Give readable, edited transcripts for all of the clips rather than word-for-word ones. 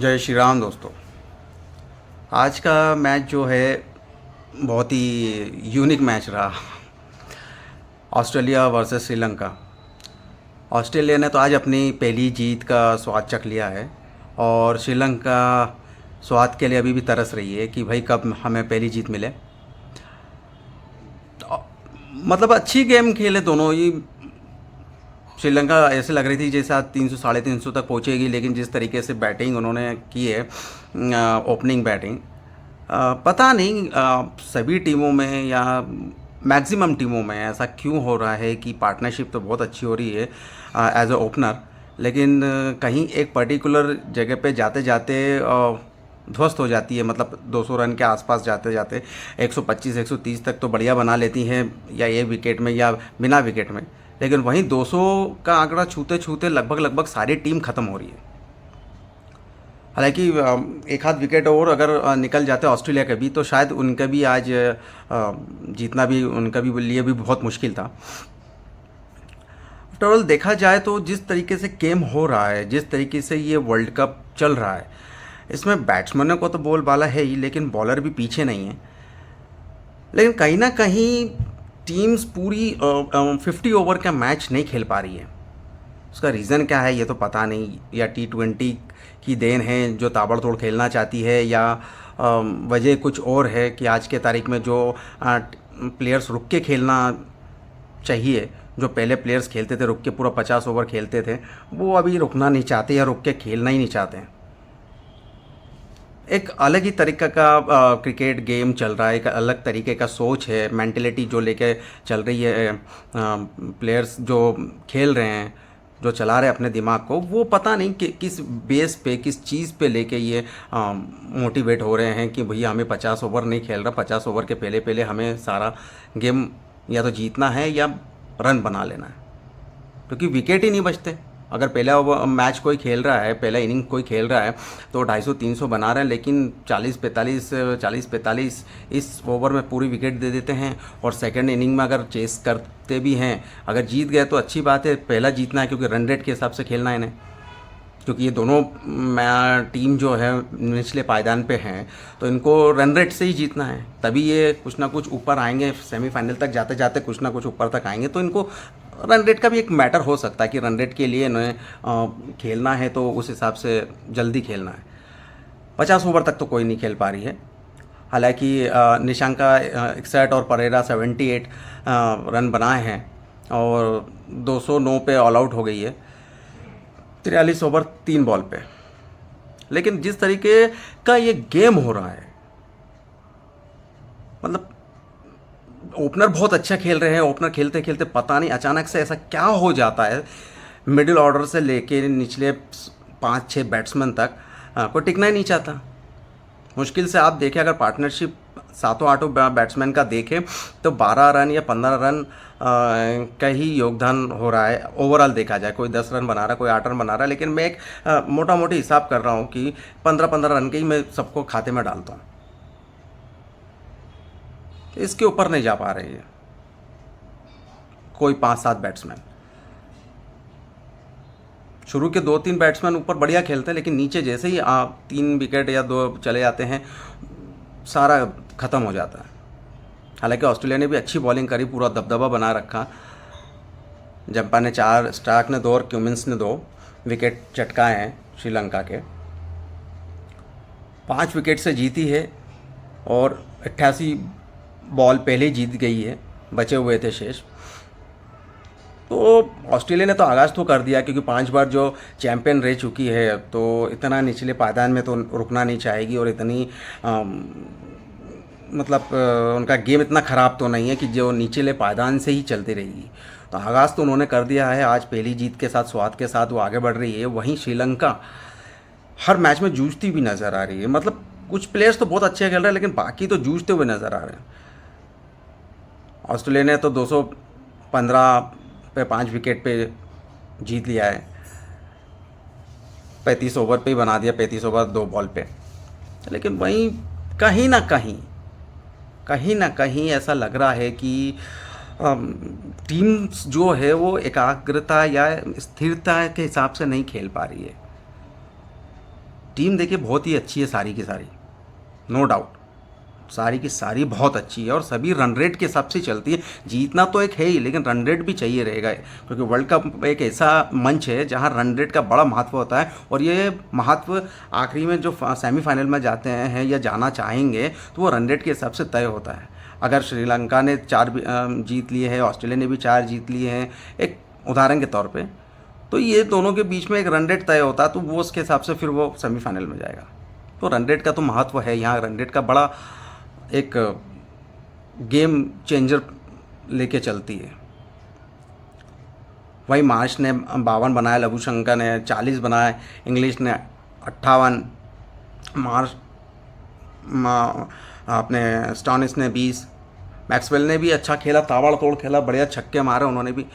जय श्री राम दोस्तों। आज का मैच जो है बहुत ही यूनिक मैच रहा। Australia versus Sri Lanka. ऑस्ट्रेलिया ने तो आज अपनी पहली जीत का स्वाद चख लिया है और श्रीलंका स्वाद के लिए अभी भी तरस रही है कि भाई कब हमें पहली जीत मिले। मतलब अच्छी गेम खेले दोनों ही। श्रीलंका ऐसे लग रही थी जैसे आज 300 350 तक पहुंचेगी, लेकिन जिस तरीके से बैटिंग उन्होंने की है, ओपनिंग बैटिंग, पता नहीं सभी टीमों में या मैक्सिमम टीमों में ऐसा क्यों हो रहा है कि पार्टनरशिप तो बहुत अच्छी हो रही है एज अ ओपनर, लेकिन कहीं एक पर्टिकुलर जगह पे जाते जाते ध्वस्त हो जाती है। मतलब 200 रन के आसपास जाते जाते 125 130 तक तो बढ़िया बना लेती हैं, या एक विकेट में या बिना विकेट में, लेकिन वहीं 200 का आंकड़ा छूते छूते लगभग लगभग सारी टीम ख़त्म हो रही है। हालांकि एक आध विकेट और अगर निकल जाते ऑस्ट्रेलिया के भी, तो शायद उनका भी आज जीतना भी उनका भी लिए भी बहुत मुश्किल था। आफ्टरऑल देखा जाए तो जिस तरीके से गेम हो रहा है, जिस तरीके से ये वर्ल्ड कप चल रहा है, इसमें बैट्समैनों को तो बोलबाला है ही, लेकिन बॉलर भी पीछे नहीं है। लेकिन कहीं ना कहीं टीम्स पूरी 50 ओवर का मैच नहीं खेल पा रही है। उसका रीज़न क्या है ये तो पता नहीं, या T20 की देन है जो ताबड़तोड़ खेलना चाहती है, या वजह कुछ और है कि आज के तारीख में जो प्लेयर्स रुक के खेलना चाहिए, जो पहले प्लेयर्स खेलते थे रुक के पूरा 50 ओवर खेलते थे, वो अभी रुकना नहीं चाहते या रुक के खेलना ही नहीं चाहते हैं। एक अलग ही तरीक़ा का क्रिकेट गेम चल रहा है, एक अलग तरीके का सोच है, मेंटलिटी जो लेके चल रही है। प्लेयर्स जो खेल रहे हैं, जो चला रहे हैं अपने दिमाग को, वो पता नहीं कि किस बेस पे, किस चीज़ पे लेके ये मोटिवेट हो रहे हैं कि भैया हमें 50 ओवर नहीं खेल रहा, 50 ओवर के पहले पहले हमें सारा गेम या तो जीतना है या रन बना लेना है, क्योंकि विकेट ही नहीं बचते। अगर पहला मैच कोई खेल रहा है, पहला इनिंग कोई खेल रहा है तो 250-300 बना रहे हैं, लेकिन 40-45 इस ओवर में पूरी विकेट दे देते हैं। और सेकंड इनिंग में अगर चेस करते भी हैं, अगर जीत गए तो अच्छी बात है, पहला जीतना है, क्योंकि रन रेट के हिसाब से खेलना है इन्हें, क्योंकि ये दोनों टीम जो है निचले पायदान पे हैं, तो इनको रन रेट से ही जीतना है, तभी ये कुछ ना कुछ ऊपर आएंगे। सेमीफाइनल तक जाते जाते कुछ ना कुछ ऊपर तक आएंगे, तो इनको रन रेट का भी एक मैटर हो सकता है कि रन रेट के लिए इन्हें खेलना है, तो उस हिसाब से जल्दी खेलना है। 50 ओवर तक तो कोई नहीं खेल पा रही है। हालांकि निशंका 61 और परेरा 78 रन बनाए हैं और 209 पे ऑल आउट हो गई है, 43 ओवर 3 बॉल पे। लेकिन जिस तरीके का ये गेम हो रहा है, मतलब ओपनर बहुत अच्छा खेल रहे हैं, ओपनर खेलते खेलते पता नहीं अचानक से ऐसा क्या हो जाता है, मिडिल ऑर्डर से लेके निचले 5-6 बैट्समैन तक कोई टिकना ही नहीं चाहता। मुश्किल से आप देखें, अगर पार्टनरशिप 7-8 बैट्समैन का देखें तो 12 रन या 15 रन का ही योगदान हो रहा है ओवरऑल देखा जाए। कोई 10 रन बना रहा है, कोई 8 रन बना रहा है, लेकिन मैं एक मोटा मोटी हिसाब कर रहा हूँ कि 15-15 रन के ही मैं सबको खाते में डालता हूँ। इसके ऊपर नहीं जा पा रही है कोई 5-7 बैट्समैन। शुरू के 2-3 बैट्समैन ऊपर बढ़िया खेलते हैं, लेकिन नीचे जैसे ही 3 विकेट या 2 चले जाते हैं, सारा ख़त्म हो जाता है। हालांकि ऑस्ट्रेलिया ने भी अच्छी बॉलिंग करी, पूरा दबदबा बना रखा। जंपा ने 4, स्टार्क ने 2 और क्यूमिंस ने 2 विकेट चटकाए हैं श्रीलंका के। 5 विकेट से जीती है और 88 बॉल पहले ही जीत गई है, बचे हुए थे शेष। तो ऑस्ट्रेलिया ने तो आगाज़ तो कर दिया, क्योंकि 5 बार जो चैंपियन रह चुकी है, तो इतना निचले पायदान में तो रुकना नहीं चाहेगी, और इतनी मतलब उनका गेम इतना ख़राब तो नहीं है कि जो निचले पायदान से ही चलती रहेगी। तो आगाज़ तो उन्होंने कर दिया है। आज पहली जीत के साथ, स्वाद के साथ वो आगे बढ़ रही है। वहीं श्रीलंका हर मैच में जूझती भी नज़र आ रही है। मतलब कुछ प्लेयर्स तो बहुत अच्छे खेल रहे हैं, लेकिन बाकी तो जूझते हुए नज़र आ रहे हैं। ऑस्ट्रेलिया ने तो 215 पे 5 विकेट पे जीत लिया है, 35 ओवर पे ही बना दिया, 35 ओवर 2 बॉल पे। लेकिन वहीं कहीं ना कहीं ऐसा लग रहा है कि टीम्स जो है वो एकाग्रता या स्थिरता के हिसाब से नहीं खेल पा रही है। टीम देखिए बहुत ही अच्छी है, सारी की सारी, नो डाउट, सारी की सारी बहुत अच्छी है और सभी रन रेट के हिसाब से चलती है। जीतना तो एक है ही, लेकिन रन रेट भी चाहिए रहेगा, क्योंकि वर्ल्ड कप एक ऐसा मंच है जहां रन रेट का बड़ा महत्व होता है। और ये महत्व आखिरी में जो सेमीफाइनल में जाते हैं या जाना चाहेंगे तो वो रन रेट के हिसाब से तय होता है। अगर श्रीलंका ने 4 जीत लिए हैं, ऑस्ट्रेलिया ने भी 4 जीत लिए हैं, एक उदाहरण के तौर पर, तो ये दोनों के बीच में एक रन रेट तय होता है, तो वो उसके हिसाब से फिर वो सेमीफाइनल में जाएगा। तो रन रेट का तो महत्व है यहाँ, रन रेट का बड़ा एक गेम चेंजर लेके चलती है। वही मार्श ने 52 बनाया, लघुशंका ने 40 बनाए, इंग्लिश ने 58, मार्श अपने स्टोनिस ने 20, मैक्सवेल ने भी अच्छा खेला, ताबड़तोड़ खेला, बढ़िया छक्के मारे उन्होंने भी,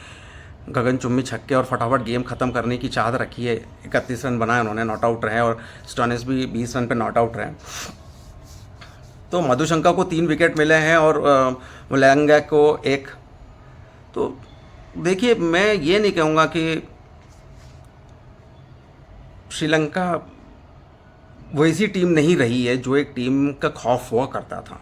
गगनचुम्बी छक्के, और फटाफट गेम ख़त्म करने की चाहत रखी है। 31 रन बनाए उन्होंने, नॉट आउट रहे, और स्टोनिस भी 20 रन पे नॉट आउट रहे। तो मधुशंका को 3 विकेट मिले हैं और मुलैंगा को 1। तो देखिए, मैं ये नहीं कहूँगा कि श्रीलंका वैसी टीम नहीं रही है जो एक टीम का खौफ हुआ करता था।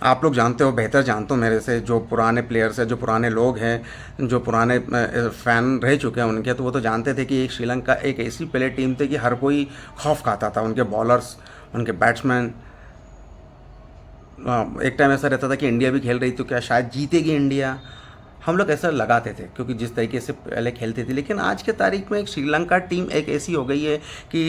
आप लोग जानते हो, बेहतर जानते हो मेरे से, जो पुराने प्लेयर्स हैं, जो पुराने लोग हैं, जो पुराने फ़ैन रह चुके हैं उनके, तो वो तो जानते थे कि एक श्रीलंका एक ऐसी प्ले टीम थी कि हर कोई खौफ खाता था। उनके बॉलर्स, उनके बैट्समैन, एक टाइम ऐसा रहता था कि इंडिया भी खेल रही तो क्या शायद जीतेगी इंडिया, हम लोग ऐसा लगाते थे क्योंकि जिस तरीके से पहले खेलती थी। लेकिन आज के तारीख में एक श्रीलंका टीम एक ऐसी हो गई है कि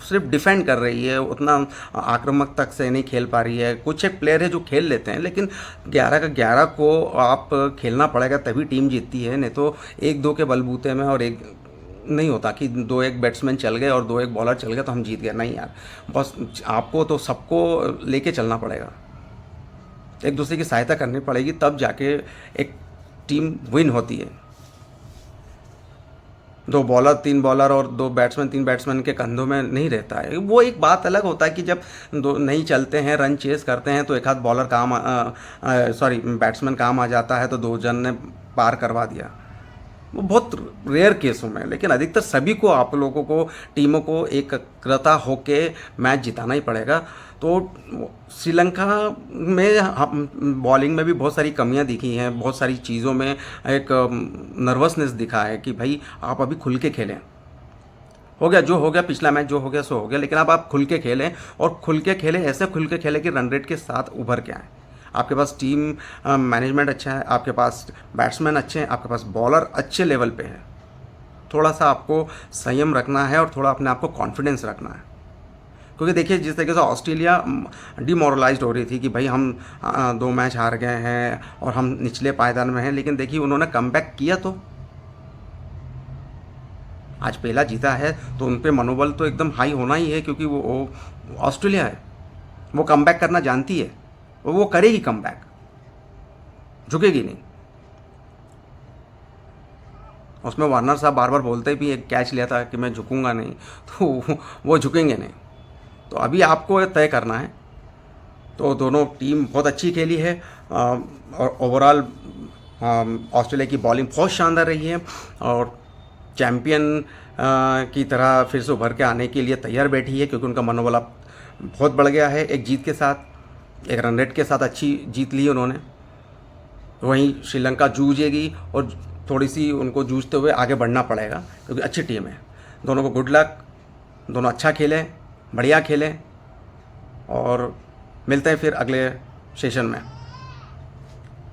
सिर्फ डिफेंड कर रही है, उतना आक्रामक तक से नहीं खेल पा रही है। कुछ एक प्लेयर है जो खेल लेते हैं, लेकिन 11 का 11 को आप खेलना पड़ेगा तभी टीम जीतती है, नहीं तो 1-2 के बलबूते में, और एक नहीं होता कि 2-1 बैट्समैन चल गए और 2-1 बॉलर चल गए तो हम जीत गए। नहीं यार, बस आपको तो सबको लेके चलना पड़ेगा, एक दूसरे की सहायता करनी पड़ेगी, तब जाके एक टीम विन होती है। 2 बॉलर 3 बॉलर और 2 बैट्समैन 3 बैट्समैन के कंधों में नहीं रहता है। वो एक बात अलग होता है कि जब 2 नहीं चलते हैं, रन चेस करते हैं, तो एक आध बॉलर बैट्समैन काम आ जाता है, तो 2 जन ने पार करवा दिया, वो बहुत रेयर केसों में। लेकिन अधिकतर सभी को, आप लोगों को, टीमों को एकग्रता होके मैच जिताना ही पड़ेगा। तो श्रीलंका में बॉलिंग में भी बहुत सारी कमियां दिखी हैं, बहुत सारी चीज़ों में एक नर्वसनेस दिखा है कि भाई आप अभी खुल के खेलें। हो गया जो हो गया, पिछला मैच जो हो गया सो हो गया, लेकिन अब आप खुल के खेलें, और खुल के खेलें, ऐसे खुल के खेलें कि रन रेट के साथ उभर के आएँ। आपके पास टीम मैनेजमेंट अच्छा है, आपके पास बैट्समैन अच्छे हैं, आपके पास बॉलर अच्छे लेवल पे है। थोड़ा सा आपको संयम रखना है और थोड़ा अपने आप को कॉन्फिडेंस रखना है, क्योंकि देखिए जिस तरीके से ऑस्ट्रेलिया डिमोरलाइज्ड हो रही थी कि भाई हम 2 मैच हार गए हैं और हम निचले पायदान में हैं, लेकिन देखिए उन्होंने कमबैक किया, तो आज पहला जीता है, तो उन पे मनोबल तो एकदम हाई होना ही है, क्योंकि वो ऑस्ट्रेलिया है, वो कमबैक करना जानती है, वो करेगी कमबैक, झुकेगी नहीं। उसमें वार्नर साहब बार बार बोलते भी, एक कैच लिया था कि मैं झुकूंगा नहीं, तो वो झुकेंगे नहीं। तो अभी आपको तय करना है। तो दोनों टीम बहुत अच्छी खेली है, और ओवरऑल ऑस्ट्रेलिया की बॉलिंग बहुत शानदार रही है, और चैम्पियन की तरह फिर से उभर के आने के लिए तैयार बैठी है, क्योंकि उनका मनोबल अब बहुत बढ़ गया है। एक जीत के साथ, एक रन रेट के साथ अच्छी जीत ली उन्होंने। वहीं श्रीलंका जूझेगी, और थोड़ी सी उनको जूझते हुए आगे बढ़ना पड़ेगा, क्योंकि अच्छी टीम है। दोनों को गुड लक, दोनों अच्छा खेलें, बढ़िया खेलें, और मिलते हैं फिर अगले सेशन में।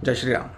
जय श्री राम।